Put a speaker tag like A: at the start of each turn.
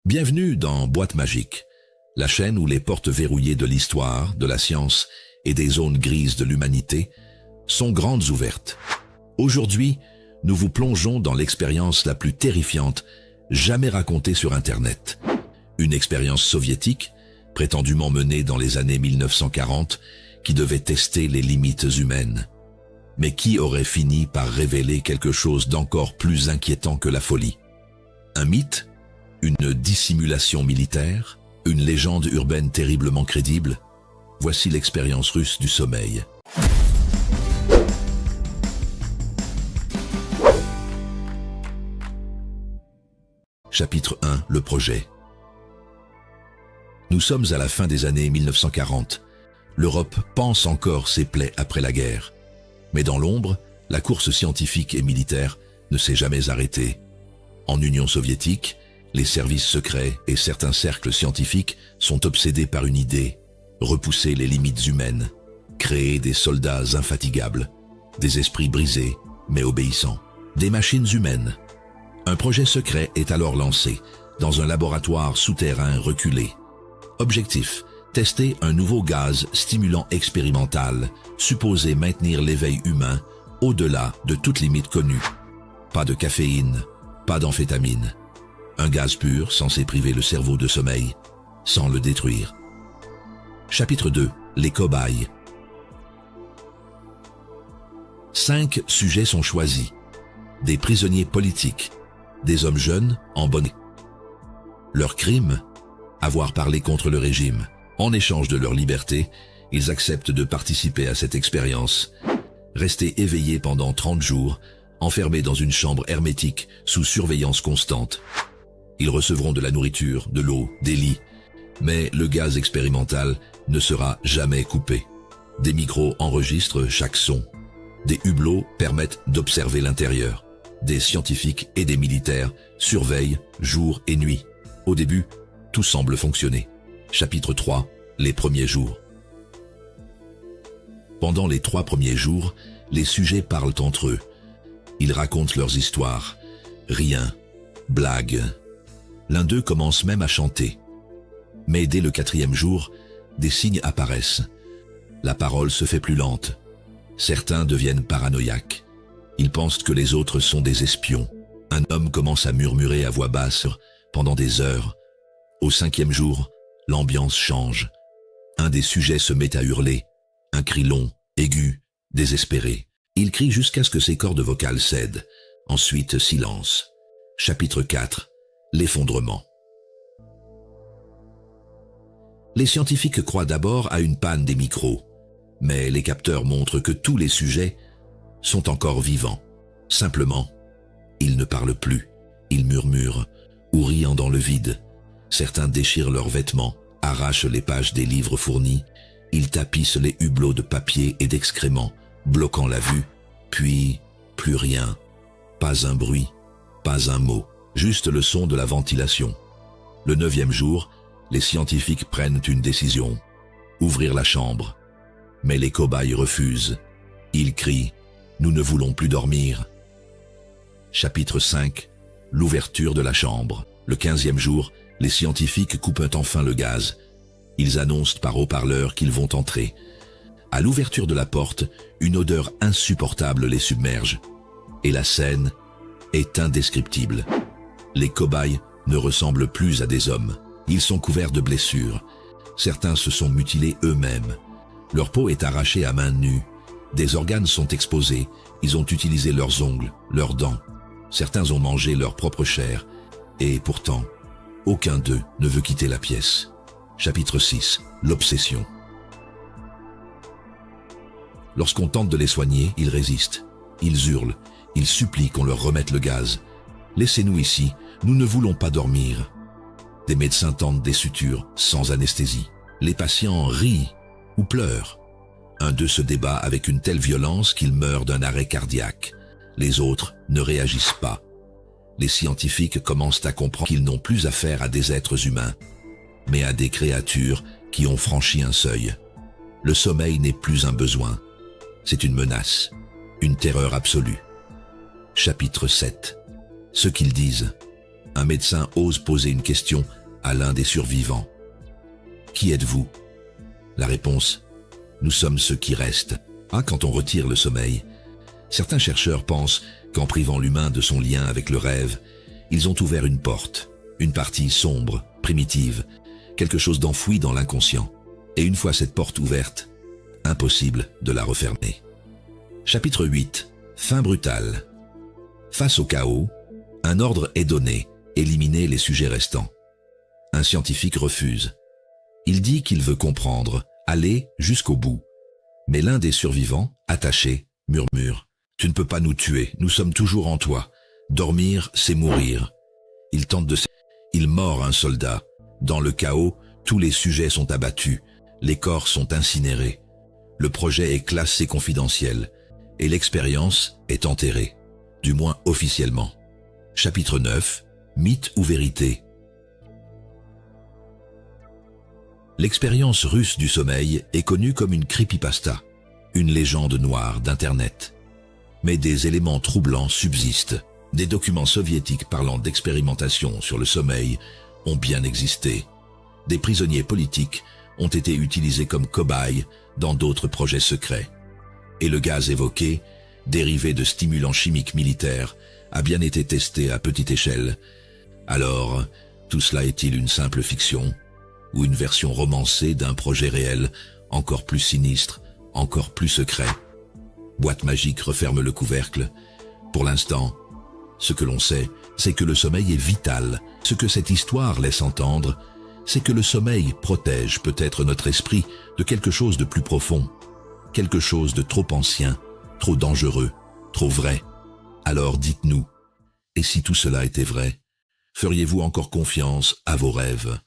A: Bienvenue dans Boîte Magique, la chaîne où les portes verrouillées de l'histoire, de la science et des zones grises de l'humanité sont grandes ouvertes. Aujourd'hui, nous vous plongeons dans l'expérience la plus terrifiante jamais racontée sur Internet. Une expérience soviétique, prétendument menée dans les années 1940, qui devait tester les limites humaines. Mais qui aurait fini par révéler quelque chose d'encore plus inquiétant que la folie? Un mythe? Une dissimulation militaire? Une légende urbaine terriblement crédible? Voici l'expérience russe du sommeil. Chapitre 1. Le projet. Nous sommes à la fin des années 1940. L'Europe pense encore ses plaies après la guerre. Mais dans l'ombre, la course scientifique et militaire ne s'est jamais arrêtée. En Union soviétique, les services secrets et certains cercles scientifiques sont obsédés par une idée: repousser les limites humaines, créer des soldats infatigables, des esprits brisés mais obéissants, des machines humaines. Un projet secret est alors lancé dans un laboratoire souterrain reculé. Objectif: tester un nouveau gaz stimulant expérimental supposé maintenir l'éveil humain au-delà de toute limite connue. Pas de caféine, pas d'amphétamine. Un gaz pur censé priver le cerveau de sommeil, sans le détruire. Chapitre 2. Les cobayes. 5 sujets sont choisis. Des prisonniers politiques, des hommes jeunes en bonne. Leur crime? Avoir parlé contre le régime. En échange de leur liberté, ils acceptent de participer à cette expérience. Rester éveillés pendant 30 jours, enfermés dans une chambre hermétique sous surveillance constante. Ils recevront de la nourriture, de l'eau, des lits, mais le gaz expérimental ne sera jamais coupé. Des micros enregistrent chaque son. Des hublots permettent d'observer l'intérieur. Des scientifiques et des militaires surveillent jour et nuit. Au début, tout semble fonctionner. Chapitre 3. Les premiers jours. Pendant les 3 premiers jours, les sujets parlent entre eux. Ils racontent leurs histoires. Rien. Blagues. L'un d'eux commence même à chanter. Mais dès le 4e jour, des signes apparaissent. La parole se fait plus lente. Certains deviennent paranoïaques. Ils pensent que les autres sont des espions. Un homme commence à murmurer à voix basse pendant des heures. Au 5e jour, l'ambiance change. Un des sujets se met à hurler. Un cri long, aigu, désespéré. Il crie jusqu'à ce que ses cordes vocales cèdent. Ensuite, silence. Chapitre 4. L'effondrement. Les scientifiques croient d'abord à une panne des micros, mais les capteurs montrent que tous les sujets sont encore vivants. Simplement, ils ne parlent plus, ils murmurent ou rient dans le vide. Certains déchirent leurs vêtements, arrachent les pages des livres fournis, ils tapissent les hublots de papier et d'excréments, bloquant la vue, puis plus rien, pas un bruit, pas un mot. Juste le son de la ventilation. Le 9e jour, les scientifiques prennent une décision. Ouvrir la chambre. Mais les cobayes refusent. Ils crient « Nous ne voulons plus dormir ». Chapitre 5. L'ouverture de la chambre. Le 15e jour, les scientifiques coupent enfin le gaz. Ils annoncent par haut-parleur qu'ils vont entrer. À l'ouverture de la porte, une odeur insupportable les submerge. Et la scène est indescriptible. Les cobayes ne ressemblent plus à des hommes. Ils sont couverts de blessures. Certains se sont mutilés eux-mêmes. Leur peau est arrachée à main nue. Des organes sont exposés. Ils ont utilisé leurs ongles, leurs dents. Certains ont mangé leur propre chair. Et pourtant, aucun d'eux ne veut quitter la pièce. Chapitre 6. L'obsession. Lorsqu'on tente de les soigner, ils résistent. Ils hurlent. Ils supplient qu'on leur remette le gaz. Laissez-nous ici, nous ne voulons pas dormir. Des médecins tentent des sutures sans anesthésie. Les patients rient ou pleurent. Un d'eux se débat avec une telle violence qu'il meurt d'un arrêt cardiaque. Les autres ne réagissent pas. Les scientifiques commencent à comprendre qu'ils n'ont plus affaire à des êtres humains, mais à des créatures qui ont franchi un seuil. Le sommeil n'est plus un besoin. C'est une menace, une terreur absolue. Chapitre 7. Ce qu'ils disent. un médecin ose poser une question à l'un des survivants. Qui êtes-vous? La réponse: nous sommes ceux qui restent. Quand on retire le sommeil, certains chercheurs pensent qu'en privant l'humain de son lien avec le rêve, ils ont ouvert une porte, une partie sombre, primitive, quelque chose d'enfoui dans l'inconscient. Et une fois cette porte ouverte, impossible de la refermer. Chapitre 8. Fin brutale. Face au chaos, un ordre est donné: éliminer les sujets restants. Un scientifique refuse. Il dit qu'il veut comprendre, aller jusqu'au bout. Mais l'un des survivants, attaché, murmure: « Tu ne peux pas nous tuer, nous sommes toujours en toi. Dormir, c'est mourir. » Il tente de... Il mord un soldat. Dans le chaos, tous les sujets sont abattus, les corps sont incinérés. Le projet est classé confidentiel et l'expérience est enterrée, du moins officiellement. Chapitre 9. Mythe ou vérité? L'expérience russe du sommeil est connue comme une creepypasta, une légende noire d'Internet. Mais des éléments troublants subsistent. Des documents soviétiques parlant d'expérimentation sur le sommeil ont bien existé. Des prisonniers politiques ont été utilisés comme cobayes dans d'autres projets secrets. Et le gaz évoqué, dérivé de stimulants chimiques militaires, a bien été testé à petite échelle. Alors, tout cela est-il une simple fiction, ou une version romancée d'un projet réel, encore plus sinistre, encore plus secret? Boîte magique referme le couvercle. Pour l'instant, ce que l'on sait, c'est que le sommeil est vital. Ce que cette histoire laisse entendre, c'est que le sommeil protège peut-être notre esprit de quelque chose de plus profond, quelque chose de trop ancien, trop dangereux, trop vrai. Alors dites-nous, et si tout cela était vrai, feriez-vous encore confiance à vos rêves ?